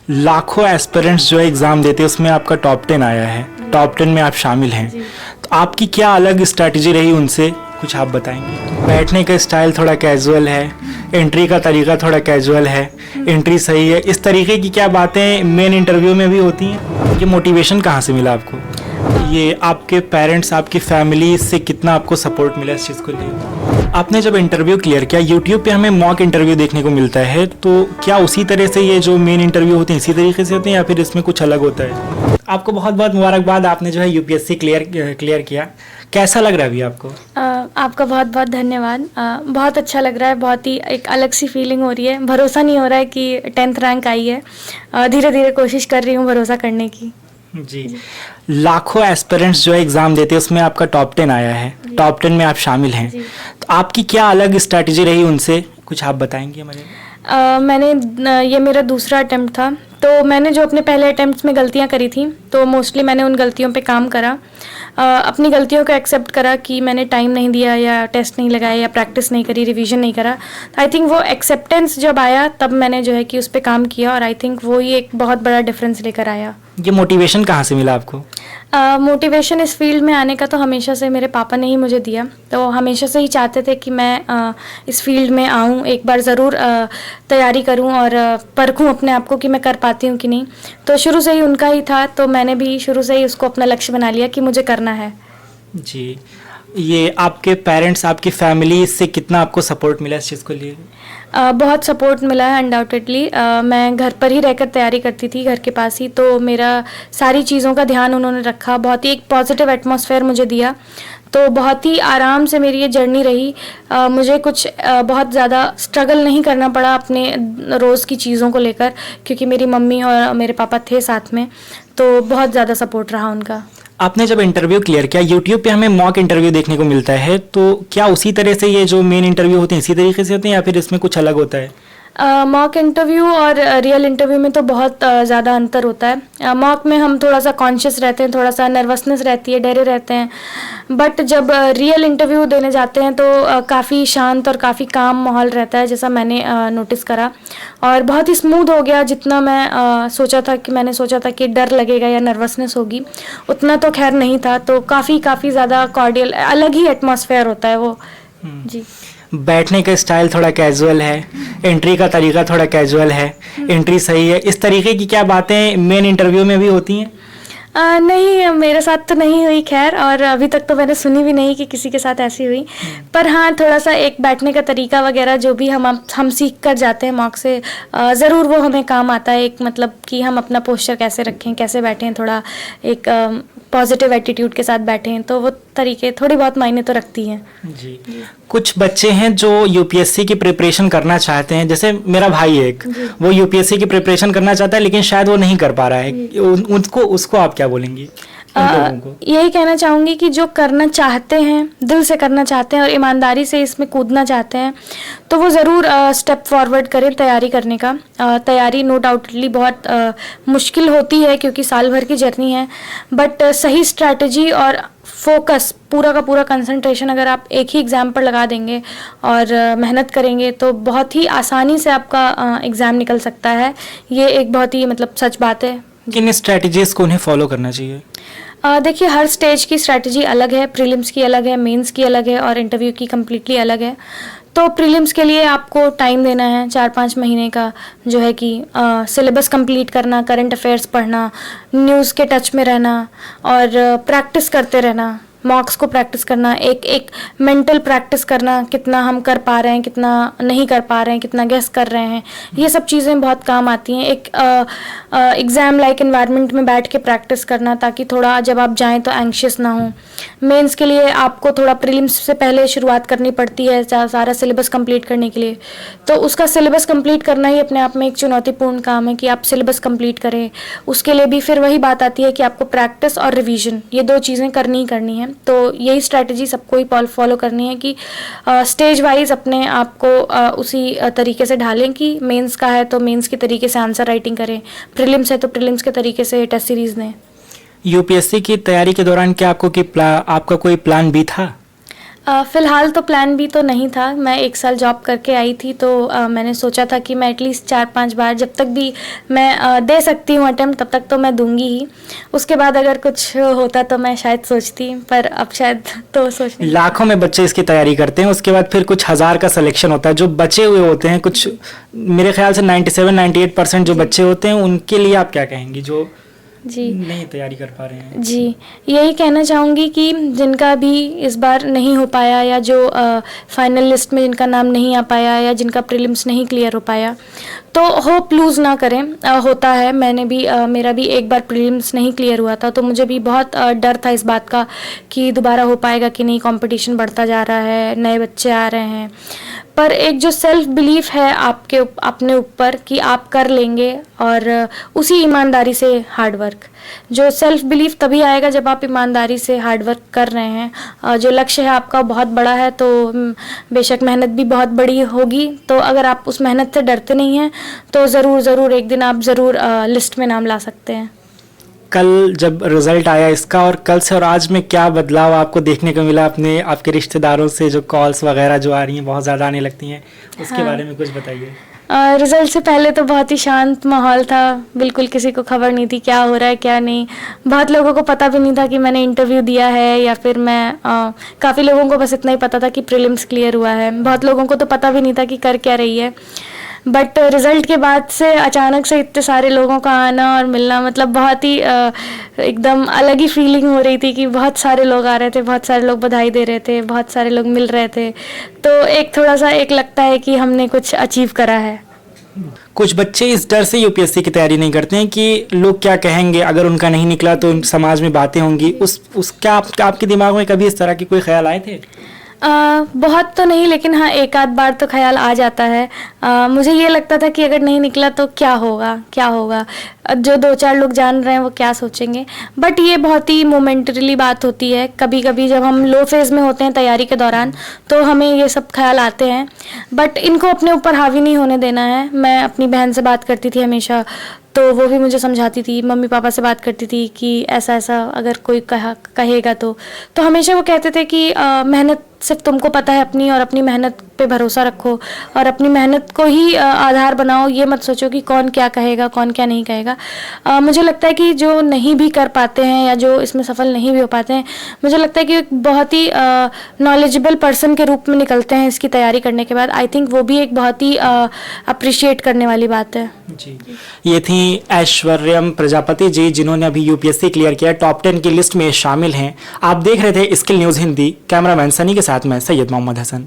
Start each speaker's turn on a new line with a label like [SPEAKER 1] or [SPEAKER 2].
[SPEAKER 1] लाखों एस्पिरेंट्स जो एग्ज़ाम देते हैं उसमें आपका टॉप 10 आया है, टॉप 10 में आप शामिल हैं। तो आपकी क्या अलग स्ट्रैटेजी रही उनसे, कुछ आप बताएंगे? बैठने का स्टाइल थोड़ा कैजुअल है, एंट्री का तरीका थोड़ा कैजुअल है, एंट्री सही है, इस तरीके की क्या बातें मेन इंटरव्यू में भी होती हैं? ये मोटिवेशन कहाँ से मिला आपको? ये आपके पेरेंट्स, आपकी फैमिली से कितना आपको सपोर्ट मिला इस चीज़ को लिए? आपने जब इंटरव्यू क्लियर किया, यूट्यूब पे हमें मॉक इंटरव्यू देखने को मिलता है, तो क्या उसी तरह से ये जो मेन इंटरव्यू होते हैं इसी तरीके से होते हैं या फिर इसमें कुछ अलग होता है? आपको बहुत बहुत मुबारकबाद, आपने जो है यूपीएससी क्लियर किया। कैसा लग रहा है अभी आपको?
[SPEAKER 2] आपका बहुत बहुत धन्यवाद। बहुत अच्छा लग रहा है, बहुत ही एक अलग सी फीलिंग हो रही है। भरोसा नहीं हो रहा है कि 10th रैंक आई है। धीरे धीरे कोशिश कर रही हूँ भरोसा करने की।
[SPEAKER 1] जी, लाखों एस्पिरेंट्स जो एग्ज़ाम देते हैं उसमें आपका टॉप 10 आया है, टॉप 10 में आप शामिल हैं। तो आपकी क्या अलग स्ट्रैटेजी रही उनसे, कुछ आप बताएंगे हमारे?
[SPEAKER 2] ये मेरा दूसरा अटेम्प्ट था, तो मैंने जो अपने पहले अटेम्प्ट्स में गलतियां करी थी, तो मोस्टली मैंने उन गलतियों पे काम करा। अपनी गलतियों को एक्सेप्ट करा कि मैंने टाइम नहीं दिया या टेस्ट नहीं लगाया या प्रैक्टिस नहीं करी, रिवीजन नहीं करा। आई थिंक वो एक्सेप्टेंस जब आया तब मैंने जो है कि उस पर काम किया, और आई थिंक वो ही एक बहुत बड़ा डिफरेंस लेकर आया।
[SPEAKER 1] ये मोटिवेशन कहाँ से मिला आपको?
[SPEAKER 2] मोटिवेशन इस फील्ड में आने का तो हमेशा से मेरे पापा ने ही मुझे दिया। तो हमेशा से ही चाहते थे कि मैं इस फील्ड में आऊँ, एक बार ज़रूर तैयारी करूँ और परखूँ अपने आप को कि मैं कर पाती हूँ कि नहीं। तो शुरू से ही उनका ही था, तो मैंने भी शुरू से ही उसको अपना लक्ष्य बना लिया कि मुझे करना है।
[SPEAKER 1] जी, ये आपके पेरेंट्स, आपकी फैमिली से कितना आपको सपोर्ट मिला इस चीज़ को लिए?
[SPEAKER 2] बहुत सपोर्ट मिला है अनडाउटेडली। मैं घर पर ही रहकर तैयारी करती थी, घर के पास ही, तो मेरा सारी चीज़ों का ध्यान उन्होंने रखा। बहुत ही एक पॉजिटिव एटमॉस्फेयर मुझे दिया, तो बहुत ही आराम से मेरी ये जर्नी रही। मुझे कुछ बहुत ज़्यादा स्ट्रगल नहीं करना पड़ा अपने रोज़ की चीज़ों को लेकर, क्योंकि मेरी मम्मी और मेरे पापा थे साथ में, तो बहुत ज़्यादा सपोर्ट रहा उनका।
[SPEAKER 1] आपने जब इंटरव्यू क्लियर किया, यूट्यूब पे हमें मॉक इंटरव्यू देखने को मिलता है, तो क्या उसी तरह से ये जो मेन इंटरव्यू होते हैं इसी तरीके से होते हैं या फिर इसमें कुछ अलग होता है?
[SPEAKER 2] मॉक इंटरव्यू और रियल इंटरव्यू में तो बहुत ज़्यादा अंतर होता है। मॉक में हम थोड़ा सा कॉन्शियस रहते हैं, थोड़ा सा नर्वसनेस रहती है, डरे रहते हैं। बट जब रियल इंटरव्यू देने जाते हैं तो काफ़ी शांत और काफ़ी काम माहौल रहता है, जैसा मैंने नोटिस करा। और बहुत ही स्मूथ हो गया। जितना मैं मैंने सोचा था कि डर लगेगा या नर्वसनेस होगी, उतना तो खैर नहीं था। तो काफ़ी ज़्यादा कॉर्डियल, अलग ही एटमॉस्फेयर होता है वो। जी,
[SPEAKER 1] बैठने का स्टाइल थोड़ा कैजुअल है, एंट्री का तरीका थोड़ा कैजुअल है, एंट्री सही है, इस तरीके की क्या बातें मेन इंटरव्यू में भी होती हैं?
[SPEAKER 2] नहीं, मेरे साथ तो नहीं हुई खैर, और अभी तक तो मैंने सुनी भी नहीं कि किसी के साथ ऐसी हुई। पर हाँ, थोड़ा सा एक बैठने का तरीका वगैरह जो भी हम सीख कर जाते हैं मॉक से, ज़रूर वो हमें काम आता है। एक मतलब कि हम अपना पोस्चर कैसे रखें, कैसे बैठें, थोड़ा एक पॉजिटिव एटीट्यूड के साथ बैठें, तो वो तरीके थोड़ी बहुत मायने तो रखती हैं। जी,
[SPEAKER 1] कुछ बच्चे हैं जो यूपीएससी की प्रिपरेशन करना चाहते हैं, जैसे मेरा भाई है एक, वो यूपीएससी की प्रिपरेशन करना चाहता है लेकिन शायद वो नहीं कर पा रहा है, उसको आप क्या बोलेंगी?
[SPEAKER 2] यही कहना चाहूँगी कि जो करना चाहते हैं, दिल से करना चाहते हैं और ईमानदारी से इसमें कूदना चाहते हैं, तो वो ज़रूर स्टेप फॉरवर्ड करें तैयारी करने का। तैयारी नो डाउटली बहुत मुश्किल होती है क्योंकि साल भर की जर्नी है, बट सही स्ट्रैटेजी और फोकस, पूरा का पूरा कंसंट्रेशन अगर आप एक ही एग्ज़ाम पर लगा देंगे और मेहनत करेंगे तो बहुत ही आसानी से आपका एग्ज़ाम निकल सकता है। ये एक बहुत ही मतलब सच बात है।
[SPEAKER 1] किन स्ट्रैटेजीज को उन्हें फॉलो करना चाहिए?
[SPEAKER 2] देखिए, हर स्टेज की स्ट्रैटेजी अलग है। प्रीलिम्स की अलग है, मेंस की अलग है और इंटरव्यू की कम्प्लीटली अलग है। तो प्रीलिम्स के लिए आपको टाइम देना है 4-5 महीने का, जो है कि सिलेबस कंप्लीट करना, करंट अफेयर्स पढ़ना, न्यूज़ के टच में रहना और प्रैक्टिस करते रहना। मॉक्स को प्रैक्टिस करना, एक मेंटल प्रैक्टिस करना, कितना हम कर पा रहे हैं, कितना नहीं कर पा रहे हैं, कितना गेस कर रहे हैं, ये सब चीज़ें बहुत काम आती हैं। एक एग्ज़ाम लाइक एनवायरनमेंट में बैठ के प्रैक्टिस करना, ताकि थोड़ा जब आप जाएं तो एंग्शियस ना हो। मेंस के लिए आपको थोड़ा प्रीलिम्स से पहले शुरुआत करनी पड़ती है सारा सिलेबस कंप्लीट करने के लिए, तो उसका सिलेबस कंप्लीट करना ही अपने आप में एक चुनौतीपूर्ण काम है कि आप सिलेबस कंप्लीट करें। उसके लिए भी फिर वही बात आती है कि आपको प्रैक्टिस और रिवीजन, ये 2 चीज़ें करनी ही करनी है। तो यही स्ट्रैटेजी सबको ही फॉलो करनी है कि स्टेज वाइज अपने आप को उसी तरीके से ढालें कि मेंस का है तो मेंस के तरीके से आंसर राइटिंग करें, प्रीलिम्स है तो प्रीलिम्स के तरीके से टेस्ट सीरीज दें।
[SPEAKER 1] यूपीएससी की तैयारी के दौरान क्या आपका कोई प्लान भी था?
[SPEAKER 2] फ़िलहाल तो प्लान भी तो नहीं था। मैं 1 साल जॉब करके आई थी, तो मैंने सोचा था कि मैं एटलीस्ट 4-5 बार जब तक भी मैं दे सकती हूँ अटेम्प्ट, तब तक तो मैं दूंगी ही। उसके बाद अगर कुछ होता तो मैं शायद सोचती, पर अब शायद तो सोच नहीं।
[SPEAKER 1] लाखों में बच्चे इसकी तैयारी करते हैं, उसके बाद फिर कुछ हज़ार का सिलेक्शन होता है। जो बचे हुए होते हैं कुछ, मेरे ख्याल से 97-98% जो बच्चे होते हैं, उनके लिए आप क्या कहेंगी जो
[SPEAKER 2] जी
[SPEAKER 1] नहीं तैयारी कर पा रहे हैं?
[SPEAKER 2] जी, यही कहना चाहूँगी कि जिनका भी इस बार नहीं हो पाया, या जो फाइनल लिस्ट में जिनका नाम नहीं आ पाया, या जिनका प्रीलिम्स नहीं क्लियर हो पाया, तो होप लूज़ ना करें। होता है, मैंने भी मेरा भी एक बार प्रीलिम्स नहीं क्लियर हुआ था, तो मुझे भी बहुत डर था इस बात का कि दोबारा हो पाएगा कि नहीं, कंपटीशन बढ़ता जा रहा है, नए बच्चे आ रहे हैं। पर एक जो सेल्फ बिलीफ है आपके अपने ऊपर कि आप कर लेंगे, और उसी ईमानदारी से हार्ड वर्क, जो सेल्फ बिलीफ तभी आएगा जब आप ईमानदारी से हार्ड वर्क कर रहे हैं। जो लक्ष्य है आपका बहुत बड़ा है, तो बेशक मेहनत भी बहुत बड़ी होगी, तो अगर आप उस मेहनत से डरते नहीं हैं तो ज़रूर एक दिन आप ज़रूर लिस्ट में नाम ला सकते हैं।
[SPEAKER 1] कल जब रिजल्ट आया इसका, और कल से और आज में क्या बदलाव आपको देखने को मिला? अपने आपके रिश्तेदारों से जो कॉल्स वगैरह जो आ रही हैं, बहुत ज़्यादा आने लगती हैं, उसके
[SPEAKER 2] हाँ।
[SPEAKER 1] बारे में कुछ बताइए।
[SPEAKER 2] रिज़ल्ट से पहले तो बहुत ही शांत माहौल था, बिल्कुल किसी को खबर नहीं थी क्या हो रहा है क्या नहीं। बहुत लोगों को पता भी नहीं था कि मैंने इंटरव्यू दिया है, या फिर मैं काफ़ी लोगों को बस इतना ही पता था कि प्रीलिम्स क्लियर हुआ है। बहुत लोगों को तो पता भी नहीं था कि कर क्या रही है। बट रिज़ल्ट के बाद से अचानक से इतने सारे लोगों का आना और मिलना, मतलब बहुत ही एकदम अलग ही फीलिंग हो रही थी कि बहुत सारे लोग आ रहे थे, बहुत सारे लोग बधाई दे रहे थे, बहुत सारे लोग मिल रहे थे। तो एक थोड़ा सा एक लगता है कि हमने कुछ अचीव करा है।
[SPEAKER 1] कुछ बच्चे इस डर से यूपीएससी की तैयारी नहीं करते हैं कि लोग क्या कहेंगे, अगर उनका नहीं निकला तो समाज में बातें होंगी। क्या आपके दिमाग में कभी इस तरह के कोई ख्याल आए थे?
[SPEAKER 2] बहुत तो नहीं, लेकिन हाँ एक आध बार तो ख्याल आ जाता है। मुझे ये लगता था कि अगर नहीं निकला तो क्या होगा, जो 2-4 लोग जान रहे हैं वो क्या सोचेंगे। बट ये बहुत ही मोमेंटरीली बात होती है। कभी कभी जब हम लो फेज़ में होते हैं तैयारी के दौरान, तो हमें ये सब ख्याल आते हैं, बट इनको अपने ऊपर हावी नहीं होने देना है। मैं अपनी बहन से बात करती थी हमेशा, तो वो भी मुझे समझाती थी, मम्मी पापा से बात करती थी कि ऐसा अगर कोई कहेगा तो हमेशा वो कहते थे कि मेहनत सिर्फ तुमको पता है अपनी, और अपनी मेहनत पे भरोसा रखो, और अपनी मेहनत को ही आधार बनाओ। ये मत सोचो कि कौन क्या कहेगा, कौन क्या नहीं कहेगा। मुझे लगता है कि जो नहीं भी कर पाते हैं, या जो इसमें सफल नहीं भी हो पाते हैं, मुझे लगता है कि एक बहुत ही नॉलेजेबल पर्सन के रूप में निकलते हैं इसकी तैयारी करने के बाद। आई थिंक वो भी एक बहुत ही अप्रिशिएट करने वाली बात है।
[SPEAKER 1] जी, ये थी ऐश्वर्यम प्रजापति जी, जिन्होंने अभी यूपीएससी क्लियर किया, टॉप 10 की लिस्ट में शामिल हैं। आप देख रहे थे skill news Hindi. Cameraman Sunny के साथ मैं सैयद मोहम्मद हसन।